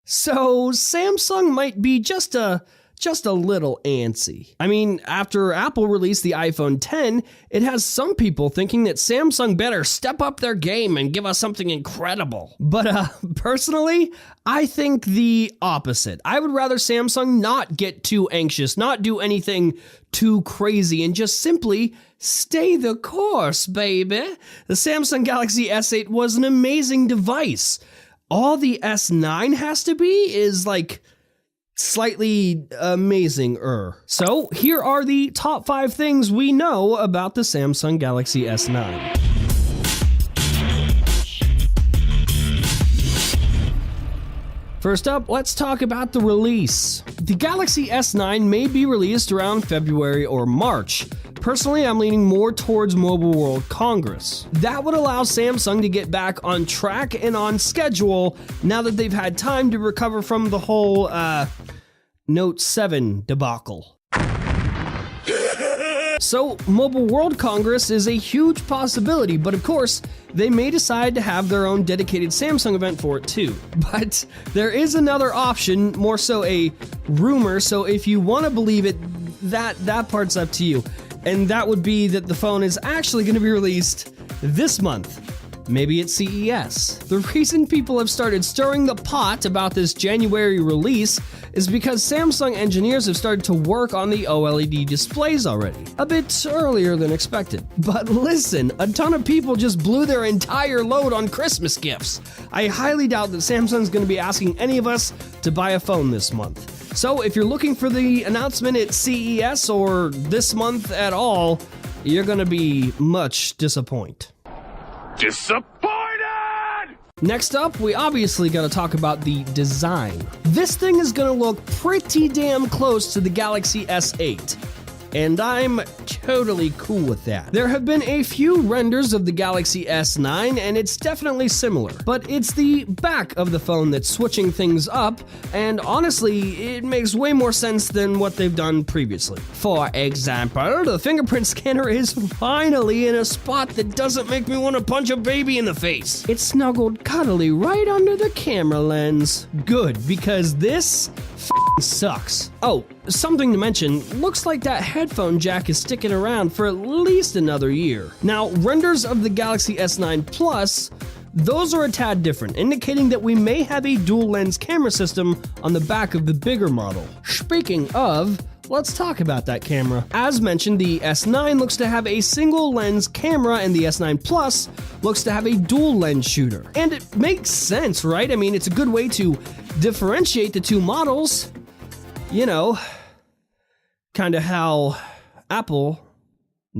So Samsung might be just a little antsy. I mean, after Apple released the iPhone X, it has some people thinking that Samsung better step up their game and give us something incredible. But personally, I think the opposite. I would rather Samsung not get too anxious, not do anything too crazy, and just simply stay the course, baby. The Samsung Galaxy S8 was an amazing device. All the S9 has to be is like slightly amazing-er. So here are the top 5 things we know about the Samsung Galaxy S9. First up, let's talk about the release. The Galaxy S9 may be released around February or March. Personally, I'm leaning more towards Mobile World Congress. That would allow Samsung to get back on track and on schedule now that they've had time to recover from the whole, Note 7 debacle. So, Mobile World Congress is a huge possibility, but of course, they may decide to have their own dedicated Samsung event for it too. But there is another option, more so a rumor, so if you want to believe it, that part's up to you. And that would be that the phone is actually going to be released this month. Maybe at CES. The reason people have started stirring the pot about this January release is because Samsung engineers have started to work on the OLED displays already, a bit earlier than expected. But listen, a ton of people just blew their entire load on Christmas gifts. I highly doubt that Samsung's going to be asking any of us to buy a phone this month. So if you're looking for the announcement at CES or this month at all, you're going to be much disappointed. Next up, we obviously gotta talk about the design. This thing is gonna look pretty damn close to the Galaxy S8. And I'm totally cool with that. There have been a few renders of the Galaxy S9, and it's definitely similar. But it's the back of the phone that's switching things up, and honestly, it makes way more sense than what they've done previously. For example, the fingerprint scanner is finally in a spot that doesn't make me want to punch a baby in the face. It's snuggled cuddly right under the camera lens. Good, because this sucks. Oh, something to mention, looks like that headphone jack is sticking around for at least another year. Now, renders of the Galaxy S9 Plus, those are a tad different, indicating that we may have a dual lens camera system on the back of the bigger model. Speaking of, let's talk about that camera. As mentioned, the S9 looks to have a single lens camera and the S9 Plus looks to have a dual lens shooter. And it makes sense, right? I mean, it's a good way to differentiate the two models. You know, kind of how Apple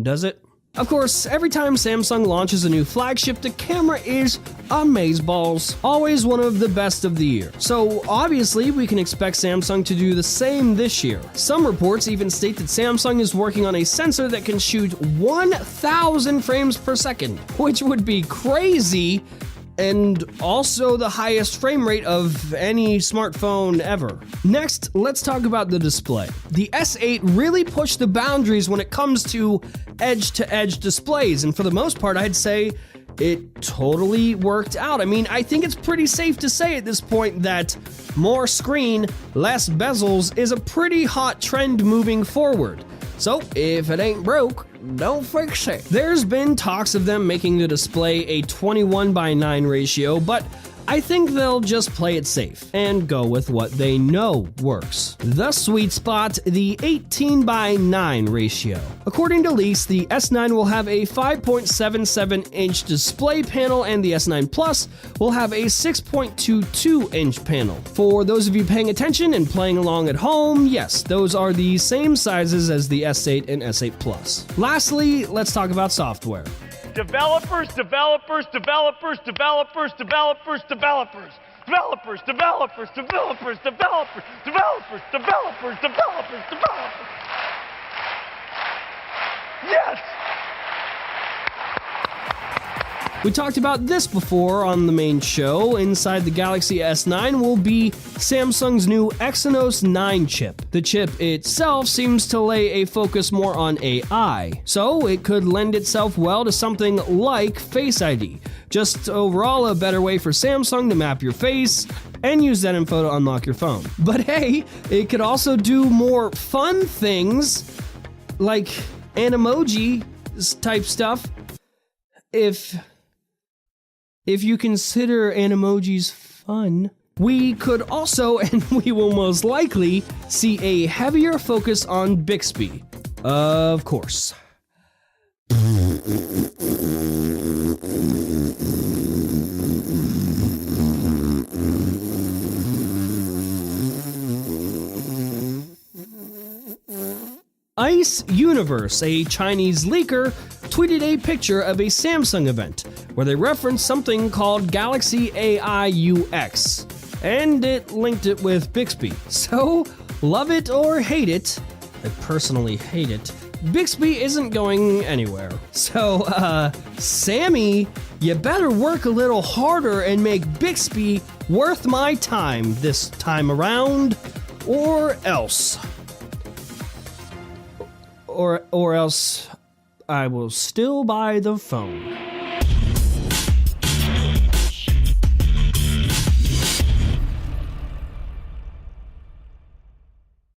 does it. Of course, every time Samsung launches a new flagship, the camera is amazeballs. Always one of the best of the year. So obviously, we can expect Samsung to do the same this year. Some reports even state that Samsung is working on a sensor that can shoot 1,000 frames per second, which would be crazy, and also the highest frame rate of any smartphone ever. Next, let's talk about the display. The S8 really pushed the boundaries when it comes to edge-to-edge displays, and for the most part, I'd say it totally worked out. I mean, I think it's pretty safe to say at this point that more screen, less bezels is a pretty hot trend moving forward. So, if it ain't broke, don't fix it. There's been talks of them making the display a 21:9 ratio, but I think they'll just play it safe and go with what they know works. The sweet spot, the 18:9 ratio. According to leaks, the S9 will have a 5.77-inch display panel and the S9 Plus will have a 6.22-inch panel. For those of you paying attention and playing along at home, yes, those are the same sizes as the S8 and S8 Plus. Lastly, let's talk about software. Developers, developers, developers, developers, developers, developers, developers, developers, developers, developers, developers, developers, developers, developers. Yes! We talked about this before on the main show. Inside the Galaxy S9 will be Samsung's new Exynos 9 chip. The chip itself seems to lay a focus more on AI, so it could lend itself well to something like Face ID. Just overall a better way for Samsung to map your face and use that info to unlock your phone. But hey, it could also do more fun things like Animoji type stuff if you consider Animojis fun. We could also, and we will most likely, see a heavier focus on Bixby. Of course. Ice Universe, a Chinese leaker, tweeted a picture of a Samsung event where they referenced something called Galaxy AI UX, and it linked it with Bixby. So, love it or hate it, I personally hate it, Bixby isn't going anywhere. So, Sammy, you better work a little harder and make Bixby worth my time this time around, or else. Or else I will still buy the phone.